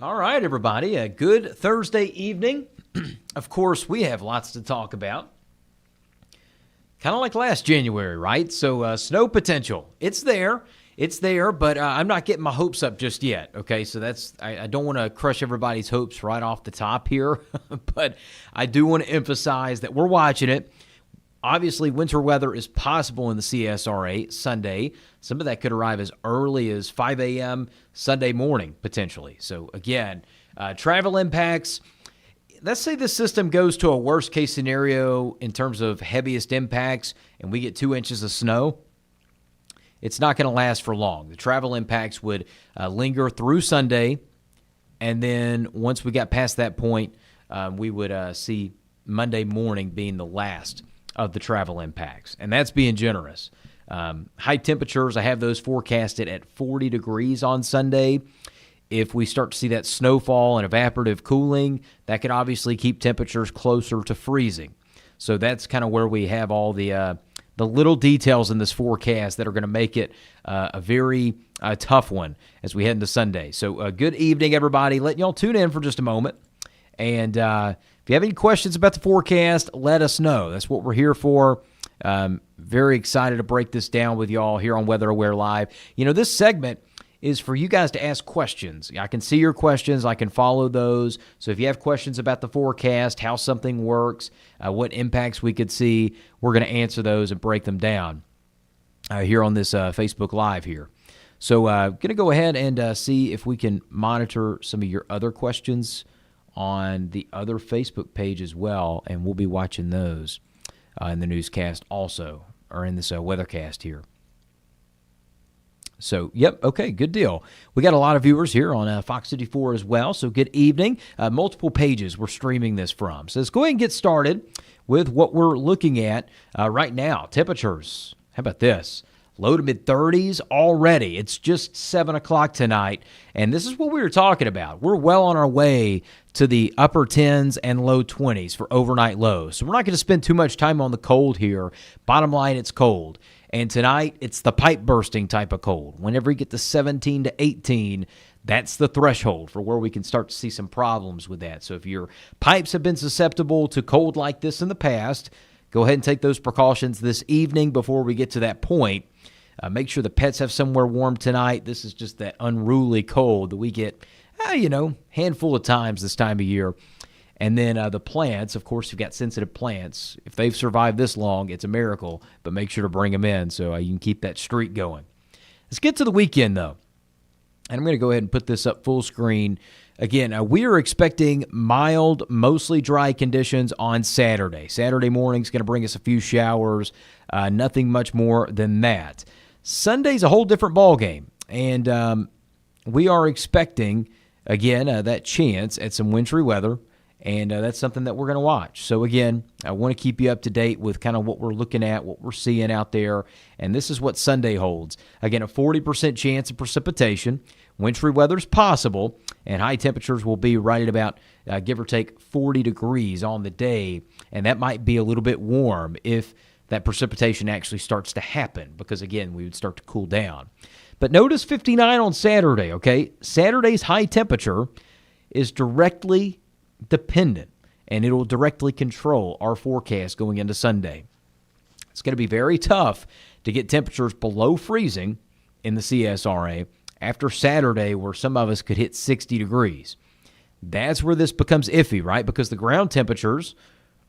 All right, everybody, a good Thursday evening. Of course, we have lots to talk about. Kind of like last January, right? So snow potential, it's there, but I'm not getting my hopes up just yet, okay? So I don't want to crush everybody's hopes right off the top here, but I do want to emphasize that we're watching it. Obviously, winter weather is possible in the CSRA Sunday. Some of that could arrive as early as 5 a.m. Sunday morning, potentially. So, again, travel impacts. Let's say the system goes to a worst-case scenario in terms of heaviest impacts, and we get 2 inches of snow. It's not going to last for long. The travel impacts would linger through Sunday, and then once we got past that point, we would see Monday morning being the last of the travel impacts, and that's being generous. High temperatures, I have those forecasted at 40 degrees on Sunday. If we start to see that snowfall and evaporative cooling, that could obviously keep temperatures closer to freezing. So that's kind of where we have all the little details in this forecast that are going to make it a very tough one as we head into Sunday. So good evening, everybody. Letting y'all tune in for just a moment. And if you have any questions about the forecast, let us know. That's what we're here for. Very excited to break this down with y'all here on Weather Aware Live. You know, this segment is for you guys to ask questions. I can see your questions. I can follow those. So if you have questions about the forecast, how something works, what impacts we could see, we're going to answer those and break them down here on this Facebook Live here. So going to go ahead and see if we can monitor some of your other questions on the other Facebook page as well, and we'll be watching those in the newscast also, or in this weathercast here. So, yep, okay, good deal. We got a lot of viewers here on Fox 54 as well, so good evening. Multiple pages we're streaming this from. So let's go ahead and get started with what we're looking at right now. Temperatures, how about this? Low to mid-30s already. It's just 7 o'clock tonight, and this is what we were talking about. We're well on our way to the upper 10s and low 20s for overnight lows. So we're not going to spend too much time on the cold here. Bottom line, it's cold. And tonight, it's the pipe bursting type of cold. Whenever you get to 17 to 18, that's the threshold for where we can start to see some problems with that. So if your pipes have been susceptible to cold like this in the past, go ahead and take those precautions this evening before we get to that point. Make sure the pets have somewhere warm tonight. This is just that unruly cold that we get, handful of times this time of year. And then the plants, of course, you've got sensitive plants. If they've survived this long, it's a miracle, but make sure to bring them in so you can keep that streak going. Let's get to the weekend, though. And I'm going to go ahead and put this up full screen. Again, we are expecting mild, mostly dry conditions on Saturday. Saturday morning is going to bring us a few showers, nothing much more than that. Sunday's a whole different ballgame, and we are expecting, again, that chance at some wintry weather, and that's something that we're going to watch. So, again, I want to keep you up to date with kind of what we're looking at, what we're seeing out there, and this is what Sunday holds. Again, a 40% chance of precipitation. Wintry weather is possible, and high temperatures will be right at about, give or take, 40 degrees on the day, and that might be a little bit warm if that precipitation actually starts to happen because, again, we would start to cool down. But notice 59 on Saturday, okay? Saturday's high temperature is directly dependent, and it will directly control our forecast going into Sunday. It's going to be very tough to get temperatures below freezing in the CSRA after Saturday, where some of us could hit 60 degrees. That's where this becomes iffy, right? Because the ground temperatures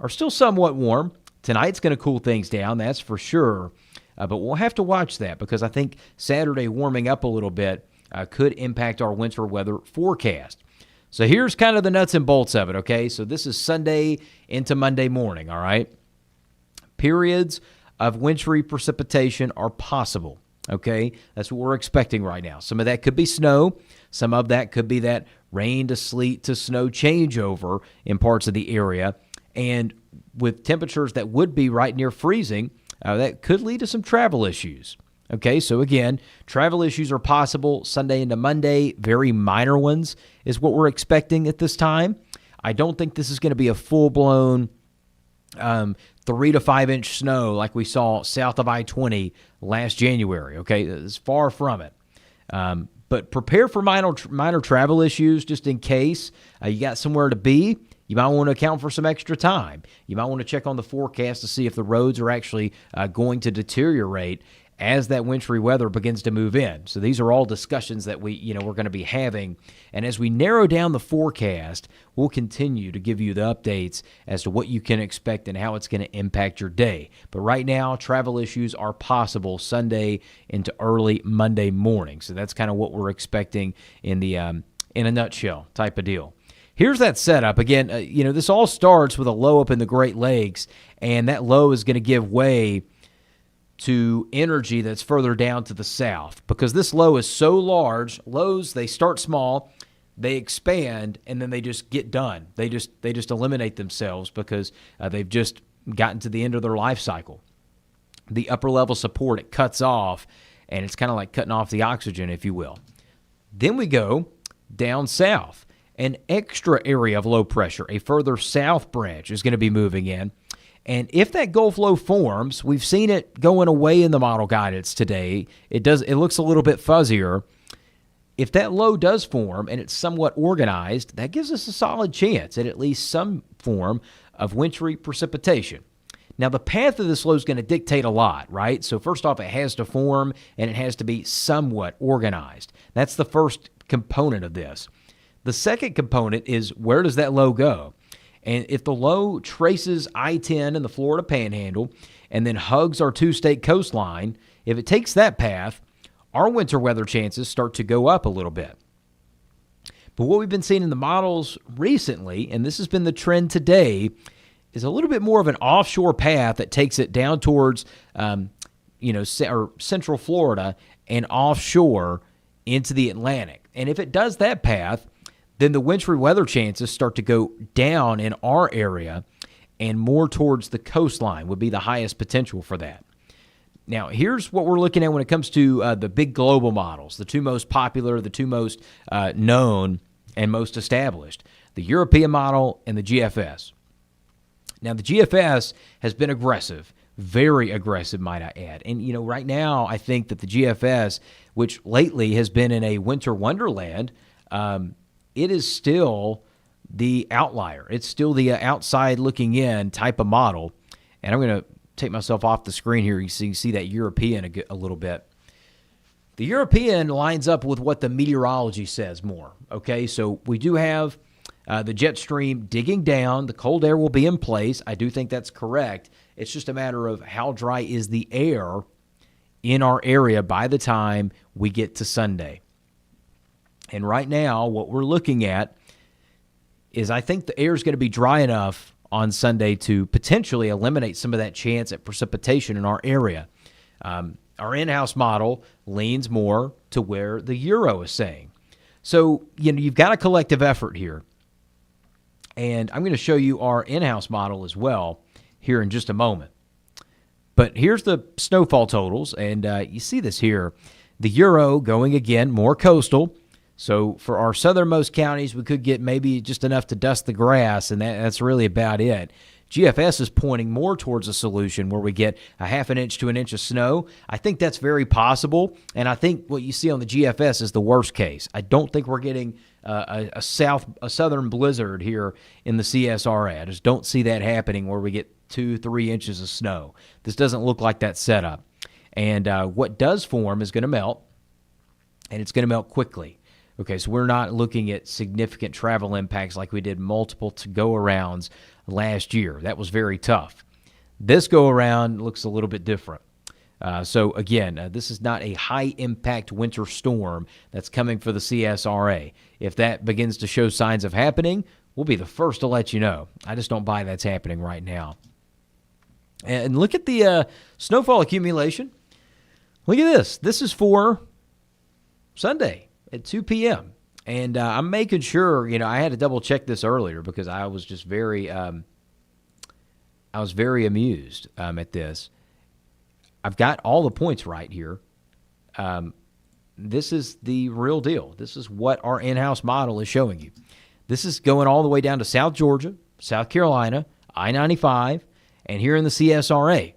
are still somewhat warm. Tonight's going to cool things down, that's for sure. But we'll have to watch that because I think Saturday warming up a little bit could impact our winter weather forecast. So here's kind of the nuts and bolts of it, okay? So this is Sunday into Monday morning, all right? Periods of wintry precipitation are possible, okay? That's what we're expecting right now. Some of that could be snow. Some of that could be that rain to sleet to snow changeover in parts of the area. And with temperatures that would be right near freezing, that could lead to some travel issues. Okay, so again, travel issues are possible Sunday into Monday. Very minor ones is what we're expecting at this time. I don't think this is going to be a full-blown 3 to 5 inch snow like we saw south of I-20 last January. Okay, it's far from it. But prepare for minor travel issues just in case you got somewhere to be. You might want to account for some extra time. You might want to check on the forecast to see if the roads are actually going to deteriorate as that wintry weather begins to move in. So these are all discussions that we're going to be having. And as we narrow down the forecast, we'll continue to give you the updates as to what you can expect and how it's going to impact your day. But right now, travel issues are possible Sunday into early Monday morning. So that's kind of what we're expecting in a nutshell type of deal. Here's that setup. Again, this all starts with a low up in the Great Lakes, and that low is going to give way to energy that's further down to the south because this low is so large. Lows, they start small, they expand, and then they just get done. They just eliminate themselves because they've just gotten to the end of their life cycle. The upper level support, it cuts off, and it's kind of like cutting off the oxygen, if you will. Then we go down south. An extra area of low pressure, a further south branch, is going to be moving in. And if that Gulf low forms, we've seen it going away in the model guidance today. It looks a little bit fuzzier. If that low does form and it's somewhat organized, that gives us a solid chance at least some form of wintry precipitation. Now, the path of this low is going to dictate a lot, right? So first off, it has to form and it has to be somewhat organized. That's the first component of this. The second component is, where does that low go? And if the low traces I-10 in the Florida Panhandle and then hugs our two-state coastline, if it takes that path, our winter weather chances start to go up a little bit. But what we've been seeing in the models recently, and this has been the trend today, is a little bit more of an offshore path that takes it down towards central Florida and offshore into the Atlantic. And if it does that path, then the wintry weather chances start to go down in our area and more towards the coastline would be the highest potential for that. Now, here's what we're looking at when it comes to the big global models, the two most popular, the two most known and most established, the European model and the GFS. Now, the GFS has been aggressive, very aggressive, might I add. And, right now, I think that the GFS, which lately has been in a winter wonderland, it is still the outlier. It's still the outside looking in type of model. And I'm going to take myself off the screen here. You can see that European a little bit. The European lines up with what the meteorology says more. Okay, so we do have the jet stream digging down. The cold air will be in place. I do think that's correct. It's just a matter of how dry is the air in our area by the time we get to Sunday. And right now, what we're looking at is I think the air is going to be dry enough on Sunday to potentially eliminate some of that chance at precipitation in our area. Our in-house model leans more to where the Euro is saying. So, you've got a collective effort here. And I'm going to show you our in-house model as well here in just a moment. But here's the snowfall totals, and you see this here. The Euro going again more coastal. So for our southernmost counties, we could get maybe just enough to dust the grass, and that's really about it. GFS is pointing more towards a solution where we get a half an inch to an inch of snow. I think that's very possible, and I think what you see on the GFS is the worst case. I don't think we're getting a southern blizzard here in the CSRA. I just don't see that happening where we get 2-3 inches of snow. This doesn't look like that setup. And what does form is going to melt, and it's going to melt quickly. Okay, so we're not looking at significant travel impacts like we did multiple to-go-arounds last year. That was very tough. This go-around looks a little bit different. So, again, this is not a high-impact winter storm that's coming for the CSRA. If that begins to show signs of happening, we'll be the first to let you know. I just don't buy that's happening right now. And look at the snowfall accumulation. Look at this. This is for Sunday at 2 p.m. And I'm making sure, I had to double check this earlier because I was just very amused at this. I've got all the points right here. This is the real deal. This is what our in-house model is showing you. This is going all the way down to South Georgia, South Carolina, I-95, and here in the CSRA.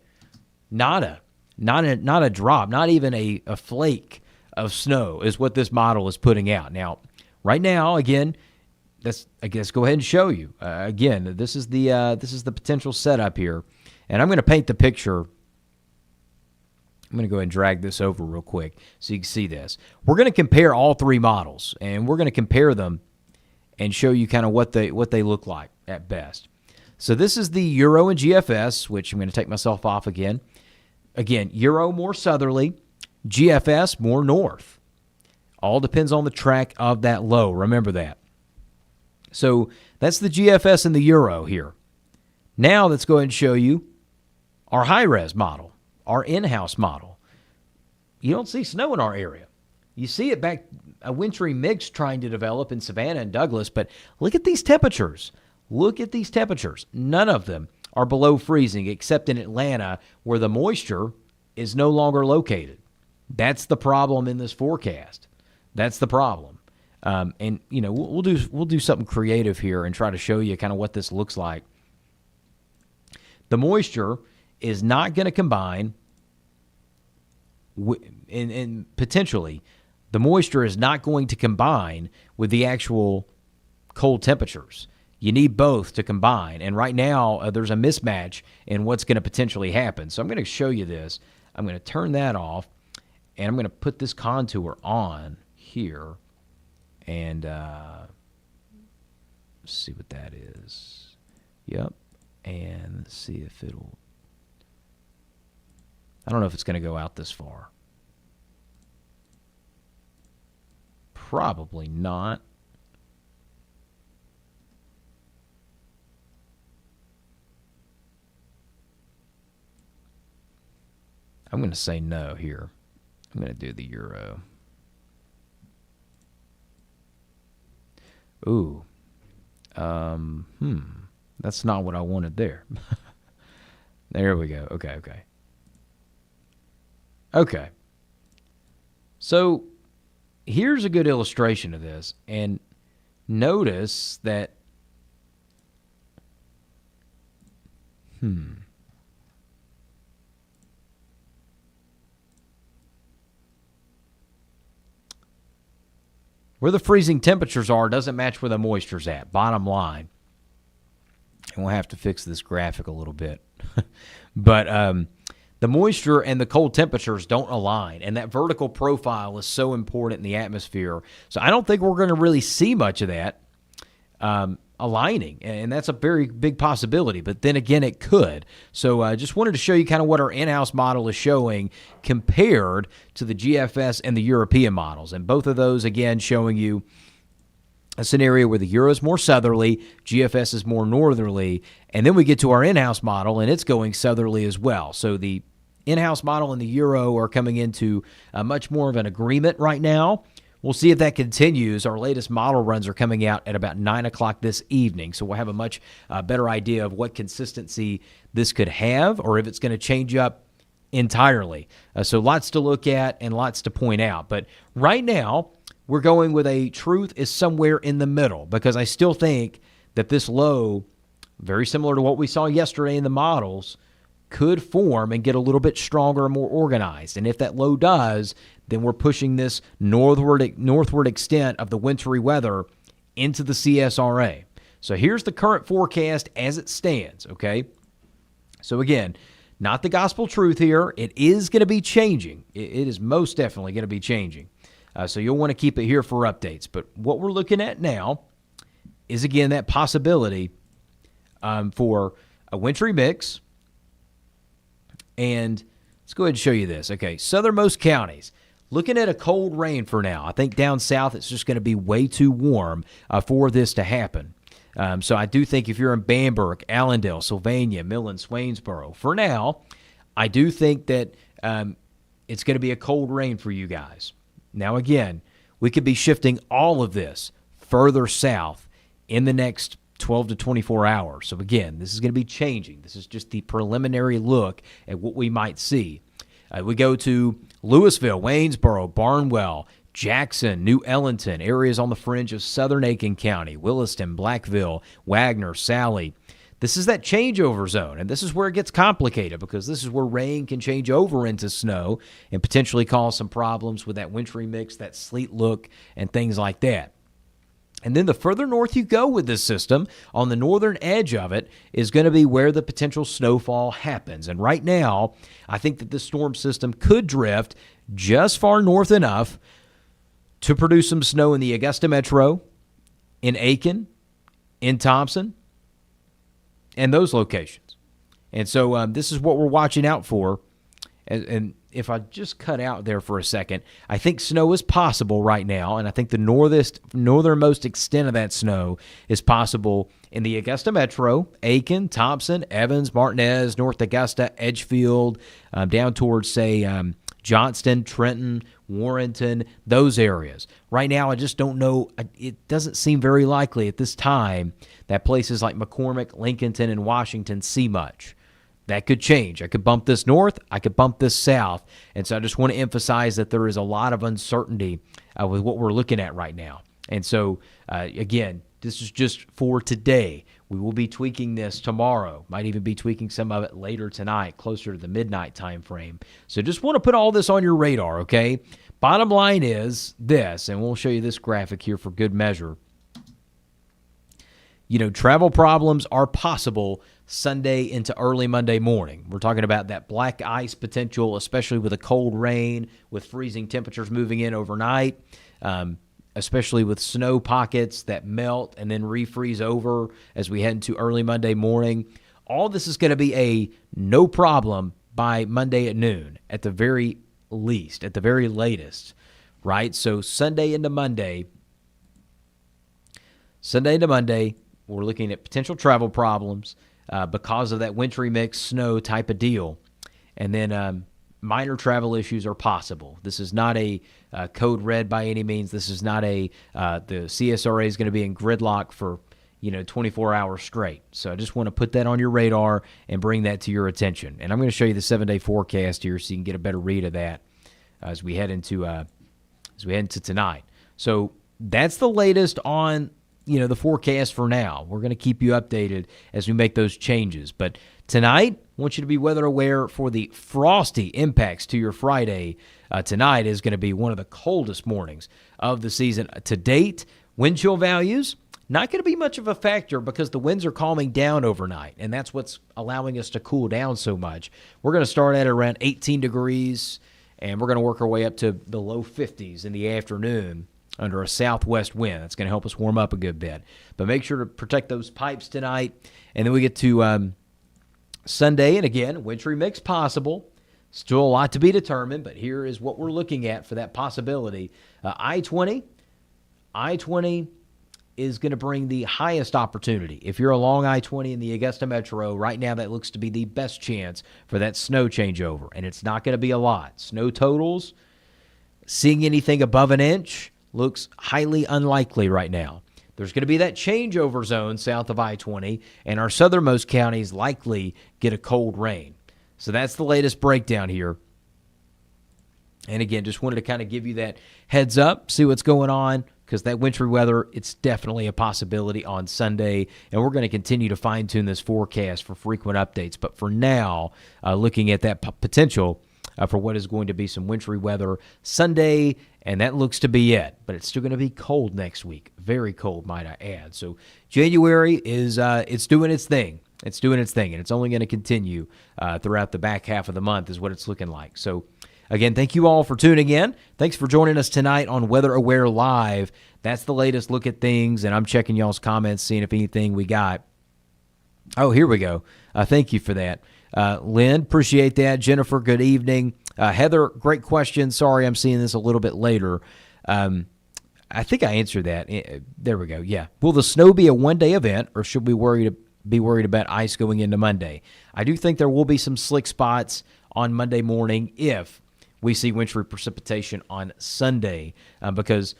Not a drop, not even a flake of snow is what this model is putting out. Now, right now, again, I guess go ahead and show you. Again, this is the potential setup here. And I'm going to paint the picture. I'm going to go ahead and drag this over real quick so you can see this. We're going to compare all three models, and we're going to compare them and show you kind of what they look like at best. So this is the Euro and GFS, which I'm going to take myself off again. Again, Euro more southerly, GFS more north. All depends on the track of that low. Remember that. So that's the GFS and the Euro here. Now let's go ahead and show you our high-res model, our in-house model. You don't see snow in our area. You see it back, a wintry mix trying to develop in Savannah and Douglas, but look at these temperatures. Look at these temperatures. None of them are below freezing except in Atlanta where the moisture is no longer located. That's the problem in this forecast. That's the problem. And, you know, we'll do something creative here and try to show you kind of what this looks like. The moisture is not going to combine, and potentially, the moisture is not going to combine with the actual cold temperatures. You need both to combine, and right now there's a mismatch in what's going to potentially happen. So I'm going to show you this. I'm going to turn that off, and I'm going to put this contour on here, and let's see what that is. Yep, and let's see if it'll... I don't know if it's going to go out this far. Probably not. I'm going to say no here. I'm going to do the Euro. Ooh. That's not what I wanted there. There we go. Okay. So here's a good illustration of this. And notice that, where the freezing temperatures are doesn't match where the moisture's at, bottom line. And we'll have to fix this graphic a little bit. But the moisture and the cold temperatures don't align, and that vertical profile is so important in the atmosphere. So I don't think we're going to really see much of that aligning, and that's a very big possibility. But then again, it could. So I just wanted to show you kind of what our in-house model is showing compared to the GFS and the European models. And both of those, again, showing you a scenario where the Euro is more southerly, GFS is more northerly, and then we get to our in-house model, and it's going southerly as well. So the in-house model and the Euro are coming into much more of an agreement right now. We'll see if that continues. Our latest model runs are coming out at about 9 o'clock this evening, so we'll have a much better idea of what consistency this could have or if it's going to change up entirely. So lots to look at and lots to point out. But right now, we're going with a truth is somewhere in the middle because I still think that this low, very similar to what we saw yesterday in the models, could form and get a little bit stronger and more organized. And if that low does, then we're pushing this northward extent of the wintry weather into the CSRA. So here's the current forecast as it stands, okay? So again, not the gospel truth here. It is going to be changing. It is most definitely going to be changing. So you'll want to keep it here for updates. But what we're looking at now is, again, that possibility for a wintry mix. And let's go ahead and show you this. Okay, southernmost counties. Looking at a cold rain for now. I think down south it's just going to be way too warm for this to happen. So I do think if you're in Bamberg, Allendale, Sylvania, Millen, Swainsboro, for now, I do think that it's going to be a cold rain for you guys. Now, again, we could be shifting all of this further south in the next 12 to 24 hours. So, again, this is going to be changing. This is just the preliminary look at what we might see. We go to Louisville, Waynesboro, Barnwell, Jackson, New Ellington, areas on the fringe of southern Aiken County, Williston, Blackville, Wagner, Sally. this is that changeover zone, and this is where it gets complicated because this is where rain can change over into snow and potentially cause some problems with that wintry mix, that sleet look, and things like that. And then the further north you go with this system, on the northern edge of it is going to be where the potential snowfall happens. And right now, I think that this storm system could drift just far north enough to produce some snow in the Augusta metro, in Aiken, in Thompson, and those locations. And so this is what we're watching out for. And if I just cut out there for a second, I think snow is possible right now, and I think the northernmost extent of that snow is possible in the Augusta metro, Aiken, Thompson, Evans, Martinez, North Augusta, Edgefield, down towards, say, Johnston, Trenton, Warrenton, those areas. Right now, I just don't know. It doesn't seem very likely at this time that places like McCormick, Lincolnton, and Washington see much. That could change. I could bump this north. I could bump this south. And so I just want to emphasize that there is a lot of uncertainty with what we're looking at right now. And so, again, this is just for today. We will be tweaking this tomorrow. Might even be tweaking some of it later tonight, closer to the midnight time frame. So just want to put all this on your radar, okay? Bottom line is this, and we'll show you this graphic here for good measure. Travel problems are possible Sunday into early Monday morning. We're talking about that black ice potential, especially with a cold rain, with freezing temperatures moving in overnight, especially with snow pockets that melt and then refreeze over as we head into early Monday morning. All this is going to be a no problem by Monday at noon at the very least, at the very latest, right? So Sunday into Monday, we're looking at potential travel problems because of that wintry mix snow type of deal. And then minor travel issues are possible. This is not a code red by any means. This is not the CSRA is going to be in gridlock for 24 hours straight. So I just want to put that on your radar and bring that to your attention. And I'm going to show you the 7-day forecast here so you can get a better read of that as we head into tonight. So that's the latest on the forecast for now. We're going to keep you updated as we make those changes. But tonight, I want you to be weather aware for the frosty impacts to your Friday. Tonight is going to be one of the coldest mornings of the season to date. Wind chill values, not going to be much of a factor because the winds are calming down overnight, and that's what's allowing us to cool down so much. We're going to start at around 18 degrees, and we're going to work our way up to the low 50s in the afternoon under a southwest wind. That's going to help us warm up a good bit. But make sure to protect those pipes tonight. And then we get to Sunday, and again, wintry mix possible. Still a lot to be determined, but here is what we're looking at for that possibility. I-20 is going to bring the highest opportunity. If you're along I-20 in the Augusta Metro, right now that looks to be the best chance for that snow changeover, and it's not going to be a lot. Snow totals, seeing anything above an inch, looks highly unlikely right now. There's going to be that changeover zone south of I-20, and our southernmost counties likely get a cold rain. So that's the latest breakdown here. And again, just wanted to kind of give you that heads up, see what's going on, because that wintry weather, it's definitely a possibility on Sunday, and we're going to continue to fine-tune this forecast for frequent updates. But for now, looking at that potential for what is going to be some wintry weather Sunday, and that looks to be it. But it's still going to be cold next week. Very cold, might I add. So January is it's doing its thing. It's doing its thing, and it's only going to continue throughout the back half of the month is what it's looking like. So, again, thank you all for tuning in. Thanks for joining us tonight on Weather Aware Live. That's the latest look at things, and I'm checking y'all's comments, seeing if anything we got. Oh, here we go. Thank you for that. Lynn, appreciate that. Jennifer, good evening. Heather, great question. Sorry, I'm seeing this a little bit later. I think I answered that. There we go. Yeah. Will the snow be a one-day event, or should we be worried about ice going into Monday? I do think there will be some slick spots on Monday morning if we see wintry precipitation on Sunday, because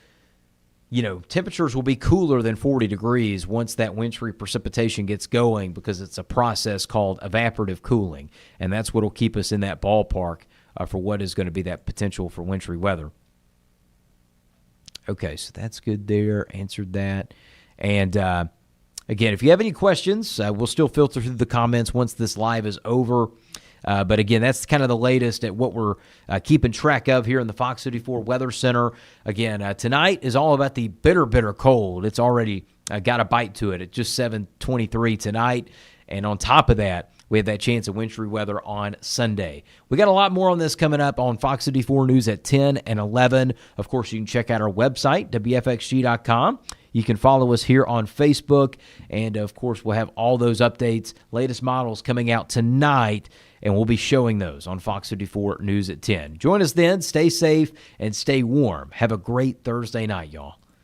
temperatures will be cooler than 40 degrees once that wintry precipitation gets going, because it's a process called evaporative cooling, and that's what will keep us in that ballpark for what is going to be that potential for wintry weather. Okay, so that's good there. Answered that. And Again, if you have any questions, we'll still filter through the comments once this live is over. But again, that's kind of the latest at what we're keeping track of here in the Fox 54 Weather Center. Again, tonight is all about the bitter, bitter cold. It's already got a bite to it at just 7:23 tonight. And on top of that, we have that chance of wintry weather on Sunday. We got a lot more on this coming up on Fox 54 News at 10 and 11. Of course, you can check out our website, WFXG.com. You can follow us here on Facebook. And, of course, we'll have all those updates, latest models coming out tonight, and we'll be showing those on Fox 54 News at 10. Join us then. Stay safe and stay warm. Have a great Thursday night, y'all.